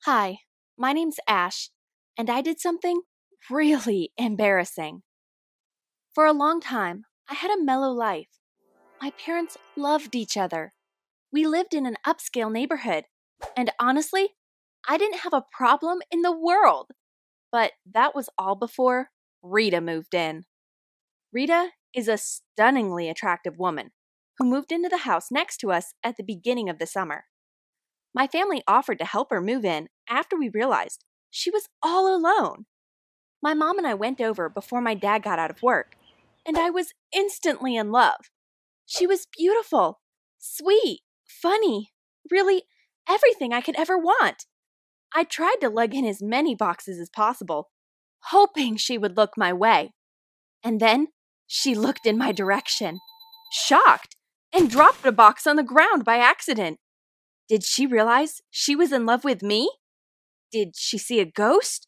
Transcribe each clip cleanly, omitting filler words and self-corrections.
Hi, my name's Ash, and I did something really embarrassing. For a long time, I had a mellow life. My parents loved each other. We lived in an upscale neighborhood, and honestly, I didn't have a problem in the world. But that was all before Rita moved in. Rita is a stunningly attractive woman who moved into the house next to us at the beginning of the summer. My family offered to help her move in after we realized she was all alone. My mom and I went over before my dad got out of work, and I was instantly in love. She was beautiful, sweet, funny, really everything I could ever want. I tried to lug in as many boxes as possible, hoping she would look my way. And then she looked in my direction, shocked, and dropped a box on the ground by accident. Did she realize she was in love with me? Did she see a ghost?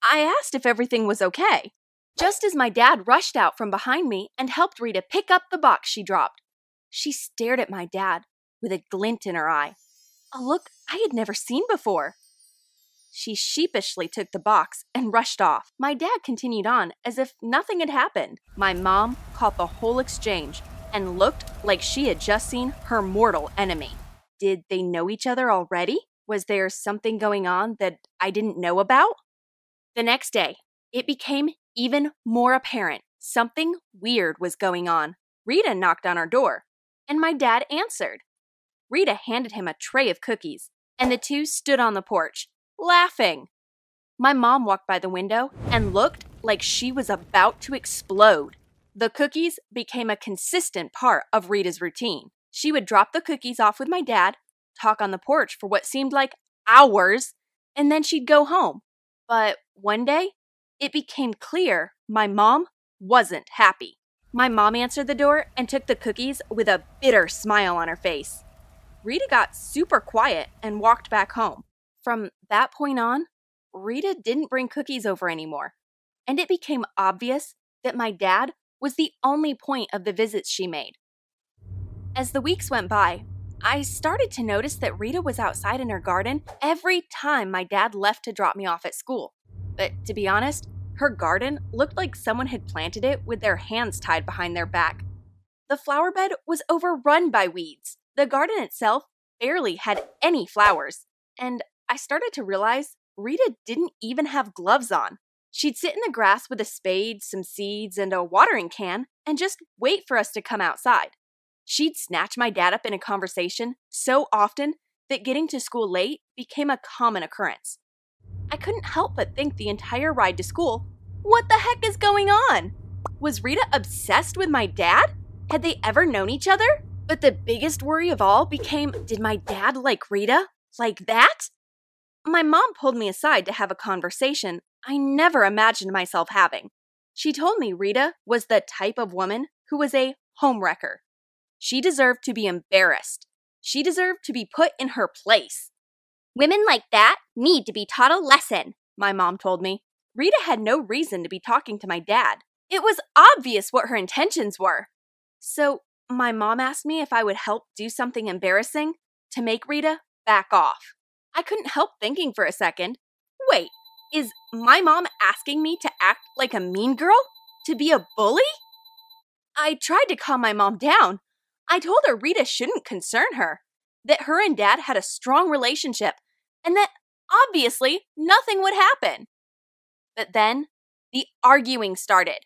I asked if everything was okay, just as my dad rushed out from behind me and helped Rita pick up the box she dropped. She stared at my dad with a glint in her eye, a look I had never seen before. She sheepishly took the box and rushed off. My dad continued on as if nothing had happened. My mom caught the whole exchange and looked like she had just seen her mortal enemy. Did they know each other already? Was there something going on that I didn't know about? The next day, it became even more apparent something weird was going on. Rita knocked on our door, and my dad answered. Rita handed him a tray of cookies, and the two stood on the porch, laughing. My mom walked by the window and looked like she was about to explode. The cookies became a consistent part of Rita's routine. She would drop the cookies off with my dad, talk on the porch for what seemed like hours, and then she'd go home. But one day, it became clear my mom wasn't happy. My mom answered the door and took the cookies with a bitter smile on her face. Rita got super quiet and walked back home. From that point on, Rita didn't bring cookies over anymore, and it became obvious that my dad was the only point of the visits she made. As the weeks went by, I started to notice that Rita was outside in her garden every time my dad left to drop me off at school. But to be honest, her garden looked like someone had planted it with their hands tied behind their back. The flower bed was overrun by weeds. The garden itself barely had any flowers. And I started to realize Rita didn't even have gloves on. She'd sit in the grass with a spade, some seeds, and a watering can and just wait for us to come outside. She'd snatch my dad up in a conversation so often that getting to school late became a common occurrence. I couldn't help but think the entire ride to school, what the heck is going on? Was Rita obsessed with my dad? Had they ever known each other? But the biggest worry of all became, did my dad like Rita? Like that? My mom pulled me aside to have a conversation I never imagined myself having. She told me Rita was the type of woman who was a homewrecker. She deserved to be embarrassed. She deserved to be put in her place. Women like that need to be taught a lesson, my mom told me. Rita had no reason to be talking to my dad. It was obvious what her intentions were. So my mom asked me if I would help do something embarrassing to make Rita back off. I couldn't help thinking for a second. Wait, is my mom asking me to act like a mean girl? To be a bully? I tried to calm my mom down. I told her Rita shouldn't concern her, that her and Dad had a strong relationship, and that obviously nothing would happen. But then the arguing started.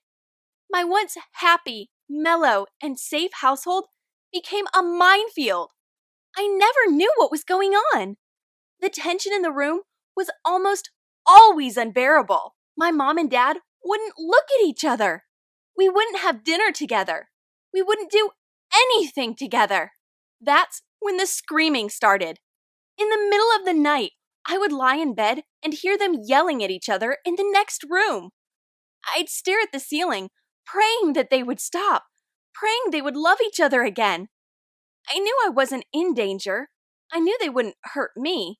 My once happy, mellow, and safe household became a minefield. I never knew what was going on. The tension in the room was almost always unbearable. My mom and Dad wouldn't look at each other. We wouldn't have dinner together. We wouldn't do anything together. That's when the screaming started. In the middle of the night, I would lie in bed and hear them yelling at each other in the next room. I'd stare at the ceiling, praying that they would stop, praying they would love each other again. I knew I wasn't in danger. I knew they wouldn't hurt me.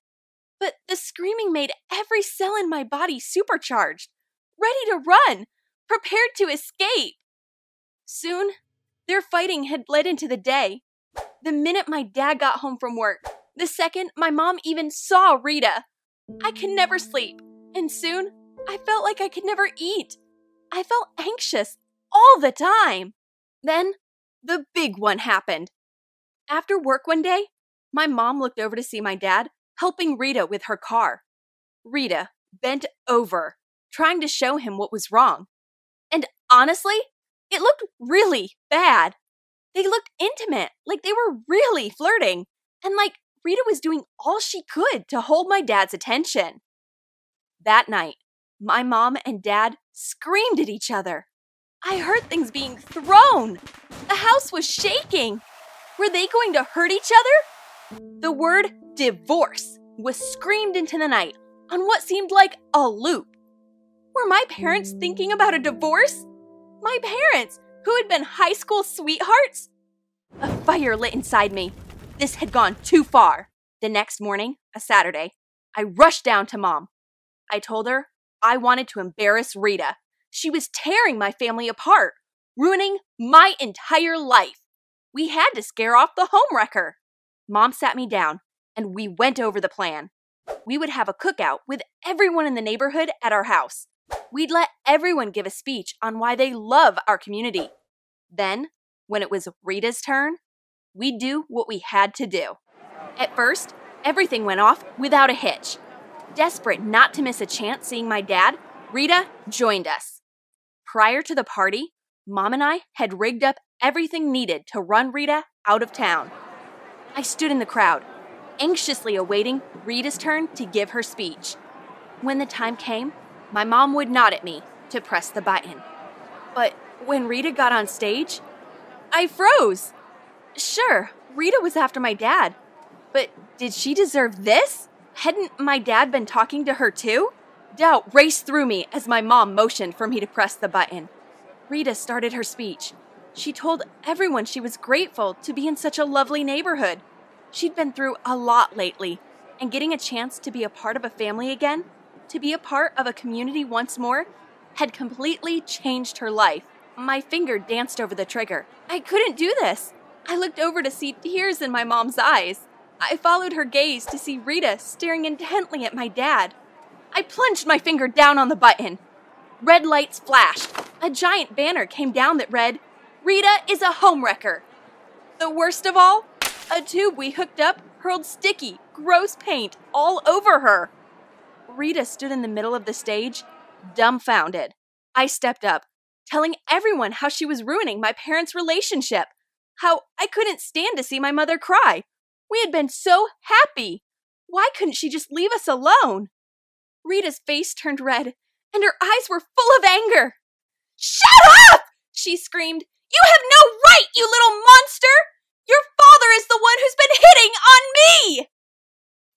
But the screaming made every cell in my body supercharged, ready to run, prepared to escape. Soon, their fighting had bled into the day. The minute my dad got home from work, the second my mom even saw Rita, I could never sleep, and soon I felt like I could never eat. I felt anxious all the time. Then the big one happened. After work one day, my mom looked over to see my dad helping Rita with her car. Rita bent over, trying to show him what was wrong. And honestly, it looked really bad. They looked intimate, like they were really flirting, and like Rita was doing all she could to hold my dad's attention. That night, my mom and dad screamed at each other. I heard things being thrown. The house was shaking. Were they going to hurt each other? The word divorce was screamed into the night on what seemed like a loop. Were my parents thinking about a divorce? My parents, who had been high school sweethearts? A fire lit inside me. This had gone too far. The next morning, a Saturday, I rushed down to Mom. I told her I wanted to embarrass Rita. She was tearing my family apart, ruining my entire life. We had to scare off the homewrecker. Mom sat me down, and we went over the plan. We would have a cookout with everyone in the neighborhood at our house. We'd let everyone give a speech on why they love our community. Then, when it was Rita's turn, we'd do what we had to do. At first, everything went off without a hitch. Desperate not to miss a chance seeing my dad, Rita joined us. Prior to the party, Mom and I had rigged up everything needed to run Rita out of town. I stood in the crowd, anxiously awaiting Rita's turn to give her speech. When the time came, my mom would nod at me to press the button. But when Rita got on stage, I froze. Sure, Rita was after my dad, but did she deserve this? Hadn't my dad been talking to her too? Doubt raced through me as my mom motioned for me to press the button. Rita started her speech. She told everyone she was grateful to be in such a lovely neighborhood. She'd been through a lot lately, and getting a chance to be a part of a family again, to be a part of a community once more, had completely changed her life. My finger danced over the trigger. I couldn't do this. I looked over to see tears in my mom's eyes. I followed her gaze to see Rita staring intently at my dad. I plunged my finger down on the button. Red lights flashed. A giant banner came down that read, "Rita is a homewrecker." The worst of all, a tube we hooked up hurled sticky, gross paint all over her. Rita stood in the middle of the stage, dumbfounded. I stepped up, telling everyone how she was ruining my parents' relationship, how I couldn't stand to see my mother cry. We had been so happy. Why couldn't she just leave us alone? Rita's face turned red, and her eyes were full of anger. "Shut up!" she screamed. "You have no right, you little monster! Your father is the one who's been hitting on me!"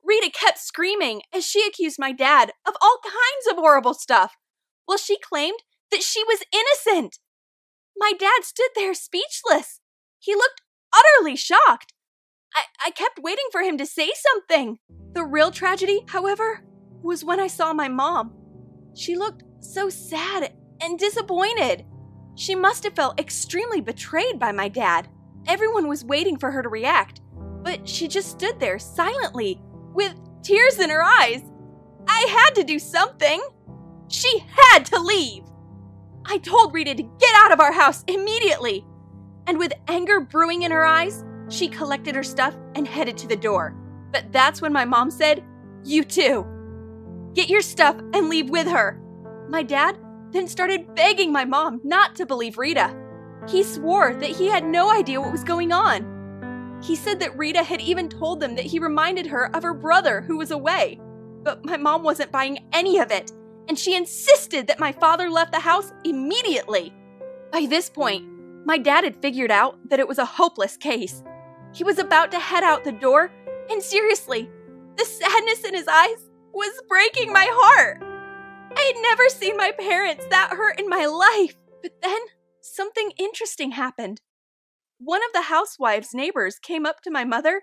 Rita kept screaming as she accused my dad of all kinds of horrible stuff, while she claimed that she was innocent. My dad stood there speechless. He looked utterly shocked. I kept waiting for him to say something. The real tragedy, however, was when I saw my mom. She looked so sad and disappointed. She must have felt extremely betrayed by my dad. Everyone was waiting for her to react, but she just stood there silently, with tears in her eyes. I had to do something. She had to leave. I told Rita to get out of our house immediately. And with anger brewing in her eyes, she collected her stuff and headed to the door. But that's when my mom said, "You too. Get your stuff and leave with her." My dad then started begging my mom not to believe Rita. He swore that he had no idea what was going on. He said that Rita had even told them that he reminded her of her brother who was away. But my mom wasn't buying any of it, and she insisted that my father left the house immediately. By this point, my dad had figured out that it was a hopeless case. He was about to head out the door, and seriously, the sadness in his eyes was breaking my heart. I had never seen my parents that hurt in my life. But then, something interesting happened. One of the housewives' neighbors came up to my mother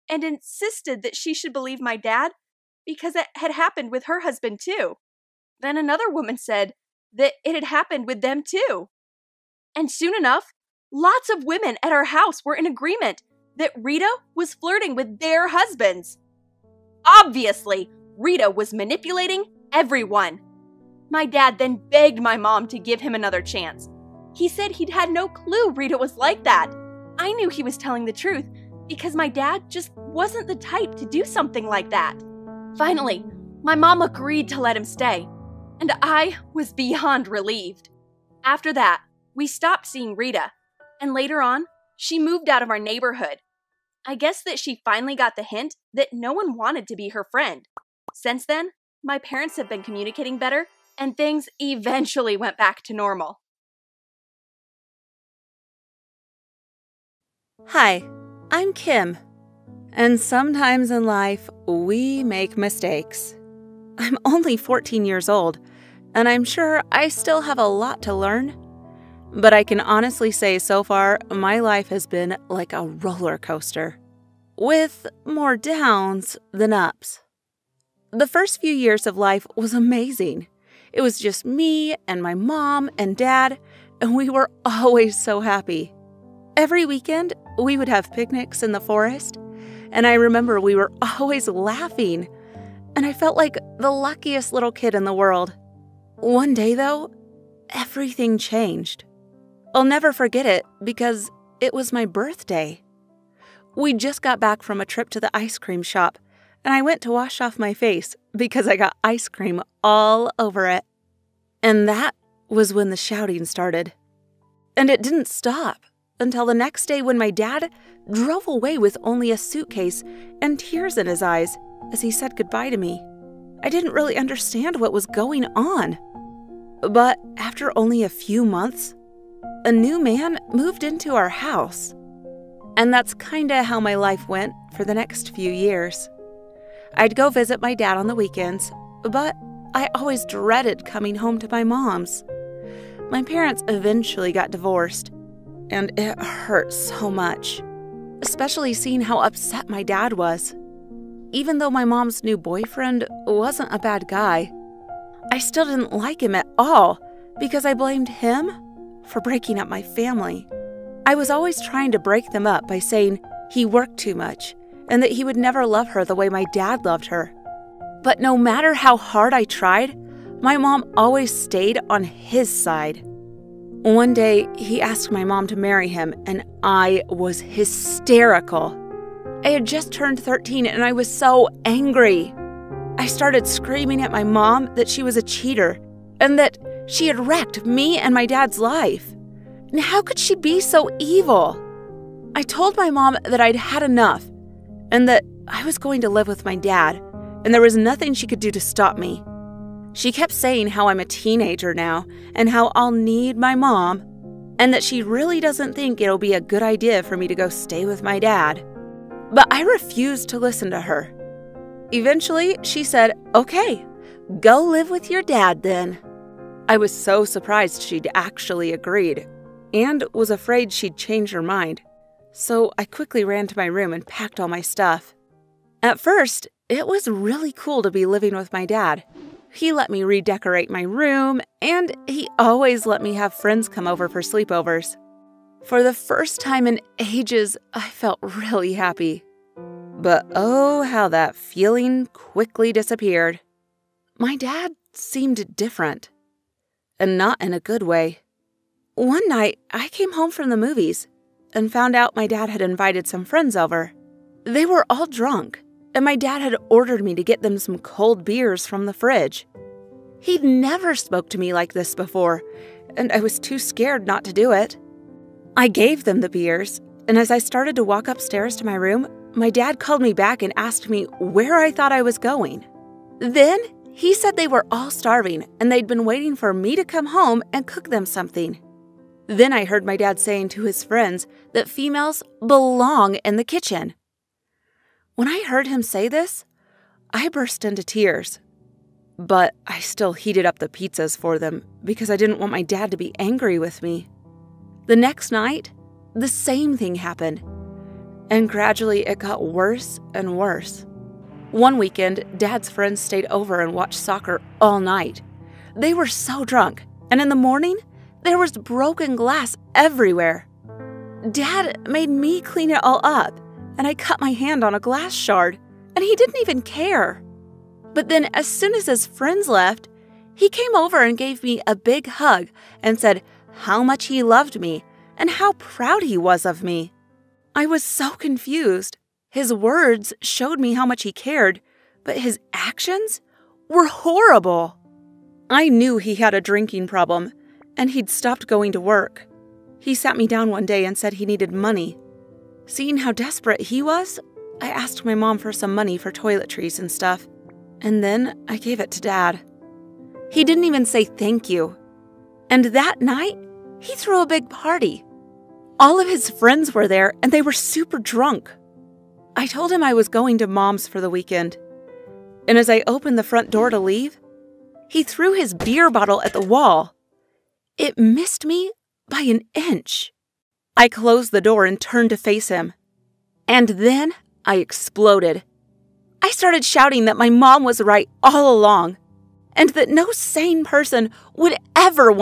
and insisted that she should believe my dad because it had happened with her husband too. Then another woman said that it had happened with them too. And soon enough, lots of women at our house were in agreement that Rita was flirting with their husbands. Obviously, Rita was manipulating everyone. My dad then begged my mom to give him another chance. He said he'd had no clue Rita was like that. I knew he was telling the truth because my dad just wasn't the type to do something like that. Finally, my mom agreed to let him stay, and I was beyond relieved. After that, we stopped seeing Rita, and later on, she moved out of our neighborhood. I guess that she finally got the hint that no one wanted to be her friend. Since then, my parents have been communicating better, and things eventually went back to normal. Hi, I'm Kim, and sometimes in life, we make mistakes. I'm only 14 years old, and I'm sure I still have a lot to learn. But I can honestly say so far, my life has been like a roller coaster, with more downs than ups. The first few years of life was amazing. It was just me and my mom and dad, and we were always so happy. Every weekend, we would have picnics in the forest, and I remember we were always laughing, and I felt like the luckiest little kid in the world. One day, though, everything changed. I'll never forget it because it was my birthday. We just got back from a trip to the ice cream shop, and I went to wash off my face because I got ice cream all over it. And that was when the shouting started. And it didn't stop until the next day when my dad drove away with only a suitcase and tears in his eyes as he said goodbye to me. I didn't really understand what was going on. But after only a few months, a new man moved into our house. And that's kinda how my life went for the next few years. I'd go visit my dad on the weekends, but I always dreaded coming home to my mom's. My parents eventually got divorced, and it hurt so much, especially seeing how upset my dad was. Even though my mom's new boyfriend wasn't a bad guy, I still didn't like him at all because I blamed him for breaking up my family. I was always trying to break them up by saying he worked too much and that he would never love her the way my dad loved her. But no matter how hard I tried, my mom always stayed on his side. One day, he asked my mom to marry him, and I was hysterical. I had just turned 13 and I was so angry. I started screaming at my mom that she was a cheater and that she had wrecked me and my dad's life. And how could she be so evil? I told my mom that I'd had enough and that I was going to live with my dad, and there was nothing she could do to stop me. She kept saying how I'm a teenager now and how I'll need my mom, and that she really doesn't think it'll be a good idea for me to go stay with my dad. But I refused to listen to her. Eventually, she said, "Okay, go live with your dad then." I was so surprised she'd actually agreed, and was afraid she'd change her mind. So I quickly ran to my room and packed all my stuff. At first, it was really cool to be living with my dad. He let me redecorate my room, and he always let me have friends come over for sleepovers. For the first time in ages, I felt really happy. But oh, how that feeling quickly disappeared. My dad seemed different, and not in a good way. One night, I came home from the movies and found out my dad had invited some friends over. They were all drunk, and my dad had ordered me to get them some cold beers from the fridge. He'd never spoke to me like this before, and I was too scared not to do it. I gave them the beers, and as I started to walk upstairs to my room, my dad called me back and asked me where I thought I was going. Then he said they were all starving and they'd been waiting for me to come home and cook them something. Then I heard my dad saying to his friends that females belong in the kitchen. When I heard him say this, I burst into tears. But I still heated up the pizzas for them because I didn't want my dad to be angry with me. The next night, the same thing happened. And gradually it got worse and worse. One weekend, Dad's friends stayed over and watched soccer all night. They were so drunk, and in the morning, there was broken glass everywhere. Dad made me clean it all up, and I cut my hand on a glass shard, and he didn't even care. But then as soon as his friends left, he came over and gave me a big hug and said how much he loved me and how proud he was of me. I was so confused. His words showed me how much he cared, but his actions were horrible. I knew he had a drinking problem, and he'd stopped going to work. He sat me down one day and said he needed money. Seeing how desperate he was, I asked my mom for some money for toiletries and stuff, and then I gave it to Dad. He didn't even say thank you. And that night, he threw a big party. All of his friends were there, and they were super drunk. I told him I was going to Mom's for the weekend. And as I opened the front door to leave, he threw his beer bottle at the wall. It missed me by an inch. I closed the door and turned to face him. And then I exploded. I started shouting that my mom was right all along, and that no sane person would ever want